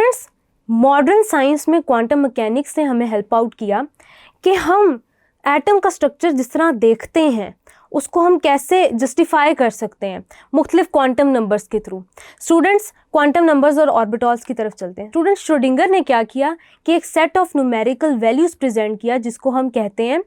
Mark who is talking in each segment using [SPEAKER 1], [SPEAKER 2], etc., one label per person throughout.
[SPEAKER 1] Students, modern science में quantum mechanics ने हमें हेल्प आउट किया कि हम एटम का स्ट्रक्चर जिस तरह देखते हैं उसको हम कैसे जस्टिफाई कर सकते हैं मुख्तलिफ क्वांटम नंबर्स के थ्रू। स्टूडेंट्स, क्वांटम नंबर्स और ऑर्बिटल्स की तरफ चलते हैं। स्टूडेंट्स, श्रोडिंगर ने क्या किया कि एक set of numerical values present किया जिसको हम कहते हैं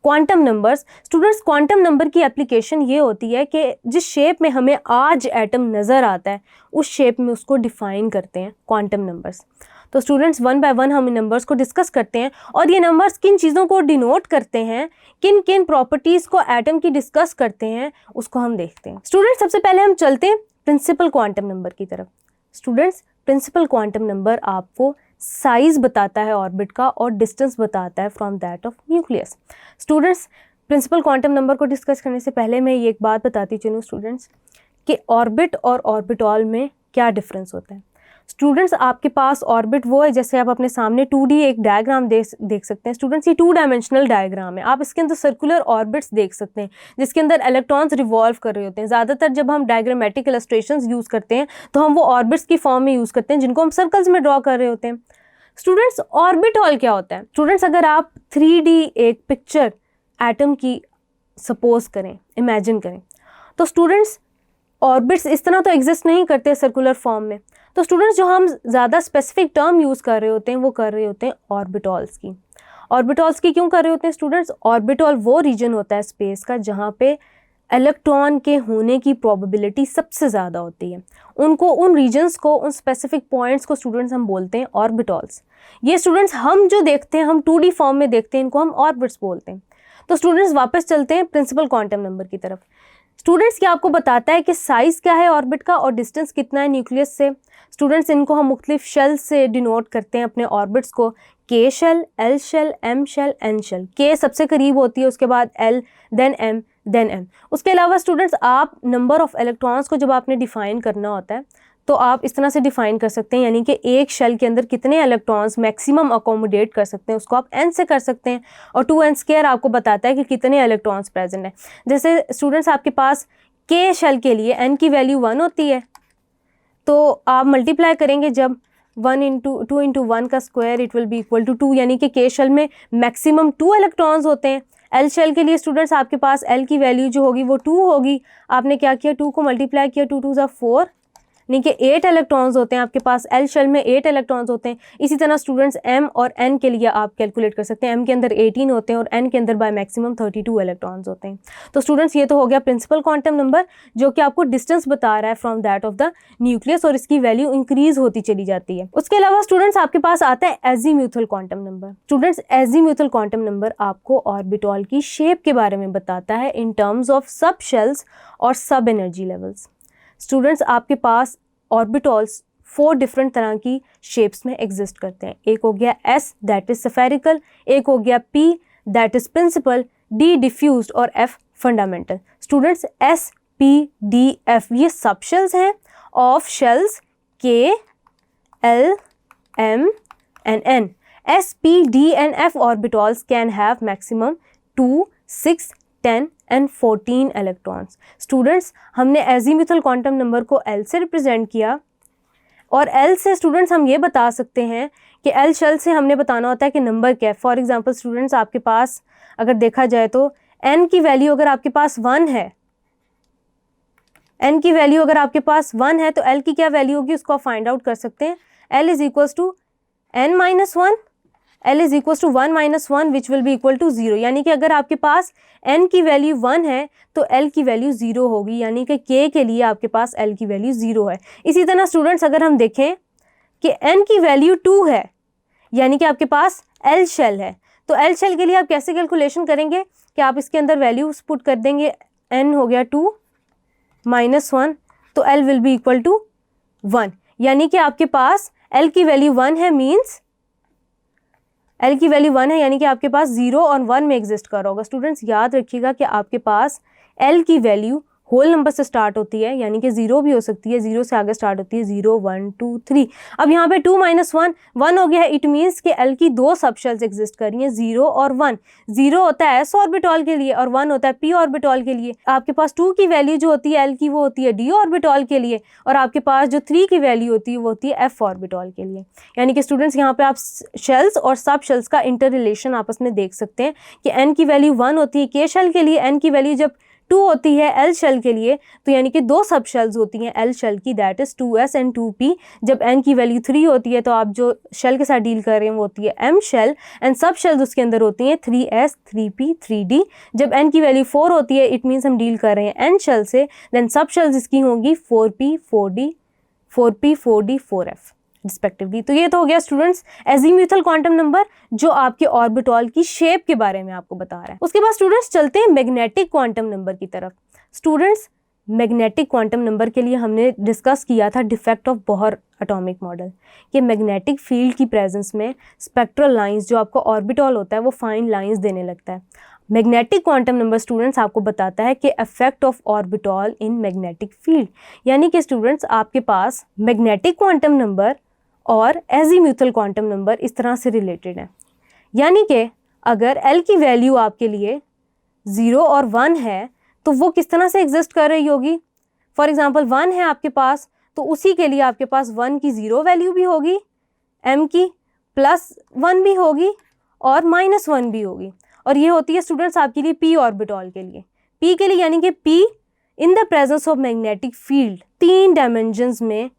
[SPEAKER 1] quantum numbers. Students, quantum number की एप्लीकेशन ये होती है कि जिस शेप में हमें आज एटम नज़र आता है उस शेप में उसको डिफाइन करते हैं क्वांटम नंबर्स। तो स्टूडेंट्स, वन बाय वन हम इन नंबर्स को डिस्कस करते हैं और ये नंबर्स किन चीज़ों को डिनोट करते हैं, किन किन प्रॉपर्टीज़ को एटम की डिस्कस करते हैं, उसको हम देखते हैं। स्टूडेंट्स, सबसे पहले हम चलते हैं प्रिंसिपल क्वांटम नंबर की तरफ। स्टूडेंट्स, प्रिंसिपल क्वांटम नंबर आपको साइज बताता है ऑर्बिट का और डिस्टेंस बताता है from that of nucleus. Students, principal quantum number को डिस्कस करने से पहले मैं ये एक बात बताती चलूँ स्टूडेंट्स कि ऑर्बिट और ऑर्बिटॉल में क्या डिफरेंस होता है। स्टूडेंट्स, आपके पास ऑर्बिट वो है, जैसे आप अपने सामने 2D एक डायग्राम देख सकते हैं। स्टूडेंट्स, ये 2 डायमेंशनल डायग्राम है। आप इसके अंदर सर्कुलर ऑर्बिट्स देख सकते हैं जिसके अंदर इलेक्ट्रॉन्स रिवॉल्व कर रहे होते हैं। ज़्यादातर जब हम डायग्रामेटिक इलस्ट्रेशंस यूज़ करते हैं तो हम वो ऑर्बिट्स की फॉर्म में यूज़ करते हैं जिनको हम सर्कल्स में ड्रॉ कर रहे होते हैं। स्टूडेंट्स, ऑर्बिटॉल क्या होता है? स्टूडेंट्स, अगर आप 3D एक पिक्चर एटम की सपोज करें, इमेजिन करें, तो स्टूडेंट्स ऑर्बिट्स इस तरह तो एग्जिस्ट नहीं करते सर्कुलर फॉर्म में। तो स्टूडेंट्स, जो हम ज़्यादा स्पेसिफिक टर्म यूज़ कर रहे होते हैं वो कर रहे होते हैं ऑर्बिटॉल्स की। ऑर्बिटॉल्स की क्यों कर रहे होते हैं स्टूडेंट्स? ऑर्बिटॉल वो रीजन होता है स्पेस का जहाँ पे इलेक्ट्रॉन के होने की प्रोबेबिलिटी सबसे ज़्यादा होती है। उनको, उन रीजन्स को, उन स्पेसिफिक पॉइंट्स को स्टूडेंट्स हम बोलते हैं ऑर्बिटॉल्स। ये स्टूडेंट्स हम जो देखते हैं, हम 2D फॉर्म में देखते हैं, इनको हम ऑर्बिट्स बोलते हैं। तो स्टूडेंट्स, वापस चलते हैं प्रिंसिपल क्वांटम नंबर की तरफ। स्टूडेंट्स, क्या आपको बताता है कि साइज़ क्या है ऑर्बिट का और डिस्टेंस कितना है न्यूक्लियस से। स्टूडेंट्स, इनको हम मुख्तलिफ शेल से डिनोट करते हैं अपने ऑर्बिट्स को। K shell, L shell, M shell, N shell. K सबसे करीब होती है, उसके बाद L, then M, then N. उसके अलावा स्टूडेंट्स, आप नंबर ऑफ़ इलेक्ट्रॉन्स को जब आपने डिफ़ाइन करना होता है तो आप इस तरह से डिफ़ाइन कर सकते हैं, यानी कि एक शेल के अंदर कितने इलेक्ट्रॉन्स मैक्सिमम अकोमोडेट कर सकते हैं उसको आप एन से कर सकते हैं। और 2n² आपको बताता है कि कितने इलेक्ट्रॉन्स प्रेजेंट हैं। जैसे स्टूडेंट्स, आपके पास के शेल के लिए n की वैल्यू 1 होती है, तो आप मल्टीप्लाई करेंगे जब 1 इंटू 2 इंटू 1 का square it will be equal to 2, यानी कि के शेल में मैक्सिमम 2 इलेक्ट्रॉन्स होते हैं। एल शेल के लिए स्टूडेंट्स आपके पास एल की वैल्यू जो होगी वो 2 होगी। आपने क्या किया, 2 को मल्टीप्लाई किया, 2 2 ज़ा 4, यानी कि 8 इलेक्ट्रॉन्स होते हैं आपके पास। एल शेल में 8 इलेक्ट्रॉन्स होते हैं। इसी तरह स्टूडेंट्स, एम और एन के लिए आप कैलकुलेट कर सकते हैं। एम के अंदर 18 होते हैं और एन के अंदर बाय मैक्सिमम 32 इलेक्ट्रॉन्स होते हैं। तो स्टूडेंट्स, ये तो हो गया प्रिंसिपल क्वांटम नंबर जो कि आपको डिस्टेंस बता रहा है from that of the nucleus, और इसकी वैल्यू इंक्रीज होती चली जाती है। उसके अलावा स्टूडेंट्स, आपके पास आता है azimuthal quantum number. Students, azimuthal quantum number आपको ऑर्बिटॉल की शेप के बारे में बताता है इन टर्म्स ऑफ सब शेल्स और सब एनर्जी लेवल्स। स्टूडेंट्स, आपके पास ऑर्बिटॉल्स 4 डिफरेंट तरह की शेप्स में एग्जिस्ट करते हैं। एक हो गया S दैट इज स्फेरिकल, एक हो गया P that is principal, D diffused और F fundamental. Students, S, P, D, F ये सब शेल्स हैं of shells K, L, M and N. S, P, D and F orbitals can have maximum 2, 6, 10 and 14 electrons. Students, हमने azimuthal quantum number को L से represent किया और L से students हम ये बता सकते हैं कि L शेल से हमने बताना होता है कि नंबर क्या है। फॉर एग्जांपल स्टूडेंट्स, आपके पास अगर देखा जाए तो N की वैल्यू अगर आपके पास 1 है, N की वैल्यू अगर आपके पास 1 है तो L की क्या वैल्यू होगी उसको आप फाइंड आउट कर सकते हैं। L is equals to N minus 1, L is equals to 1 minus 1 which will be equal to 0, यानी कि अगर आपके पास N की वैल्यू 1 है तो L की वैल्यू 0 होगी, यानी कि K के लिए आपके पास L की वैल्यू 0 है। इसी तरह स्टूडेंट्स, अगर हम देखें कि N की वैल्यू 2 है यानी कि आपके पास L शेल है, तो L शेल के लिए आप कैसे कैलकुलेशन करेंगे कि आप इसके अंदर वैल्यूज पुट कर देंगे। N हो गया 2 माइनस 1 तो L will be equal to 1, यानी कि आपके पास L की वैल्यू 1 है, मीन्स L की वैल्यू 1 है यानी कि आपके पास 0 और 1 में एग्जिस्ट कर रहा होगा। स्टूडेंट्स, याद रखिएगा कि आपके पास L की वैल्यू होल नंबर से स्टार्ट होती है, यानी कि 0 भी हो सकती है, 0 से आगे स्टार्ट होती है, 0 1 2 3। अब यहाँ पे 2 - 1 1 हो गया है। इट मीन्स कि एल की दो सब शेल्स एग्जिस्ट कर रही हैं, 0 और 1। 0 होता है s ऑर्बिटॉल के लिए और 1 होता है p ऑर्बिटॉल के लिए। आपके पास 2 की वैल्यू जो होती है एल की वो होती है d ऑर्बिटॉल के लिए, और आपके पास जो 3 की वैल्यू होती है वो होती है f ऑर्बिटॉल के लिए। यानी कि स्टूडेंट्स यहाँ पे आप शेल्स और सब शेल्स का इंटर रिलेशन आपस में देख सकते हैं कि n की वैल्यू 1 होती है k शेल के लिए, n की वैल्यू जब 2 होती है एल शेल के लिए, तो यानी कि दो सब शेल्स होती हैं एल शेल की, that is 2s and 2p। जब n की वैल्यू 3 होती है तो आप जो शेल के साथ डील कर रहे हैं वो होती है m shell, and sub shells उसके अंदर होती हैं 3s 3p 3d। जब n की वैल्यू 4 होती है इट मीन्स हम डील कर रहे हैं n शेल से, देन सब शेल्स इसकी होंगी 4p 4d 4p 4d 4f respectively. तो ये तो हो गया स्टूडेंट्स एजीम्यूथल क्वांटम नंबर, जो आपके ऑर्बिटॉल की शेप के बारे में आपको बता रहा है। उसके बाद स्टूडेंट्स चलते हैं मैग्नेटिक क्वांटम नंबर की तरफ। स्टूडेंट्स मैग्नेटिक क्वांटम नंबर के लिए हमने डिस्कस किया था defect of Bohr atomic model, कि मैग्नेटिक फील्ड की प्रेजेंस में स्पेक्ट्रल लाइंस जो आपका ऑर्बिटॉल होता है वो फाइन लाइंस देने लगता है। मैग्नेटिक क्वांटम नंबर स्टूडेंट्स आपको बताता है कि effect of orbital in magnetic field, यानी कि स्टूडेंट्स आपके पास मैग्नेटिक क्वांटम नंबर और एजीम्यूथल क्वांटम नंबर इस तरह से रिलेटेड है। यानी कि अगर L की वैल्यू आपके लिए 0 और 1 है तो वो किस तरह से एग्जिस्ट कर रही होगी। फॉर एग्जांपल 1 है आपके पास, तो उसी के लिए आपके पास 1 की 0 वैल्यू भी होगी, m की +1 भी होगी और -1 भी होगी। और ये होती है स्टूडेंट्स आपके लिए p ऑर्बिटॉल के लिए। p के लिए यानी कि p in the presence of magnetic field 3 dimensions में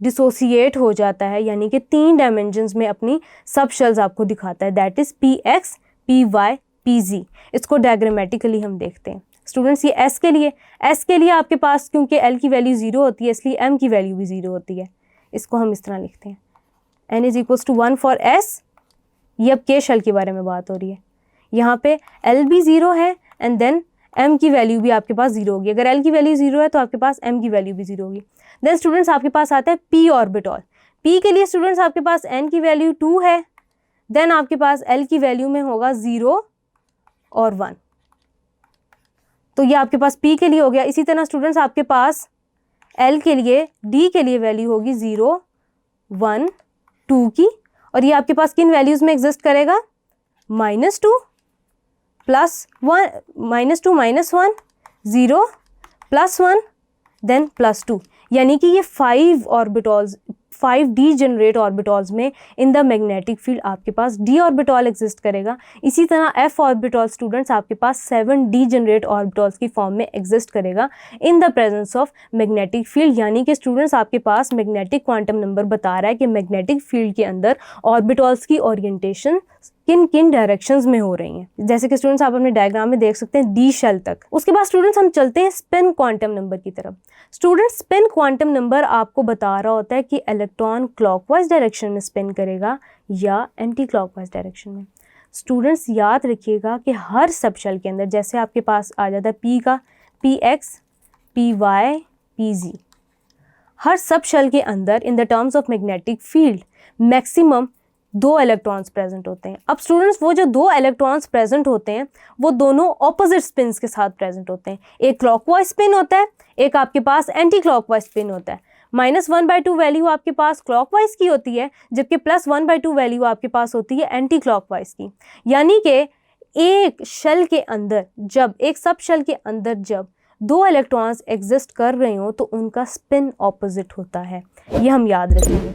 [SPEAKER 1] डिसोसिएट हो जाता है, यानी कि 3 डायमेंशंस में अपनी सब शेल्स आपको दिखाता है, that is px py pz। इसको डायग्रामेटिकली हम देखते हैं स्टूडेंट्स। ये s के लिए आपके पास क्योंकि l की वैल्यू 0 होती है इसलिए m की वैल्यू भी 0 होती है। इसको हम इस तरह लिखते हैं n = 1 फॉर s। ये अब k शेल के बारे में बात हो रही है। यहाँ पे l भी 0 है एंड देन m की वैल्यू भी आपके पास 0 होगी। अगर l की वैल्यू 0 है तो आपके पास m की वैल्यू भी 0 होगी। देन स्टूडेंट्स आपके पास आता है p ऑर्बिटॉल। p के लिए स्टूडेंट्स आपके पास n की वैल्यू 2 है, देन आपके पास l की वैल्यू में होगा 0 और 1। तो ये आपके पास p के लिए हो गया। इसी तरह स्टूडेंट्स आपके पास l के लिए d के लिए वैल्यू होगी 0 1 2 की, और ये आपके पास किन वैल्यूज में एग्जिस्ट करेगा, -2 +1 -2 -1 0 +1 देन +2। यानी कि ये 5 ऑर्बिटॉल्स 5 डीजेनरेट ऑर्बिटॉल्स में इन द मैग्नेटिक फील्ड आपके पास d ऑर्बिटॉल एग्जिस्ट करेगा। इसी तरह f ऑर्बिटॉल स्टूडेंट्स आपके पास 7 डीजेनरेट ऑर्बिटॉल्स की फॉर्म में एग्जिस्ट करेगा in the presence of magnetic field. यानी कि स्टूडेंट्स आपके पास मैग्नेटिक क्वांटम नंबर बता रहा है कि मैग्नेटिक फील्ड के अंदर ऑर्बिटॉल्स की ओरिएंटेशन किन किन डायरेक्शंस में हो रही हैं, जैसे कि स्टूडेंट्स आप अपने डायग्राम में देख सकते हैं d शेल तक। उसके बाद स्टूडेंट्स हम चलते हैं स्पिन क्वांटम नंबर की तरफ। स्टूडेंट्स स्पिन क्वांटम नंबर आपको बता रहा होता है कि इलेक्ट्रॉन क्लॉकवाइज डायरेक्शन में स्पिन करेगा या एंटी क्लॉकवाइज डायरेक्शन में। स्टूडेंट्स याद रखिएगा कि हर सब शेल के अंदर जैसे आपके पास आ जाता है p का px py pz, हर सब शेल के अंदर in the terms of magnetic field maximum 2 electrons present होते हैं। अब स्टूडेंट्स वो जो 2 इलेक्ट्रॉन्स प्रेजेंट होते हैं वो दोनों ऑपोजिट स्पिन्स के साथ प्रेजेंट होते हैं। एक क्लॉकवाइज स्पिन होता है, एक आपके पास एंटी क्लॉकवाइज स्पिन होता है। -1/2 वैल्यू आपके पास क्लॉकवाइज की होती है, जबकि +1/2 वैल्यू आपके पास होती है एंटी क्लॉकवाइज की। यानी कि एक शेल के अंदर जब एक सब शेल के अंदर जब 2 इलेक्ट्रॉन्स एग्जिस्ट कर रहे हो तो उनका स्पिन ऑपोजिट होता है, ये हम याद रखेंगे।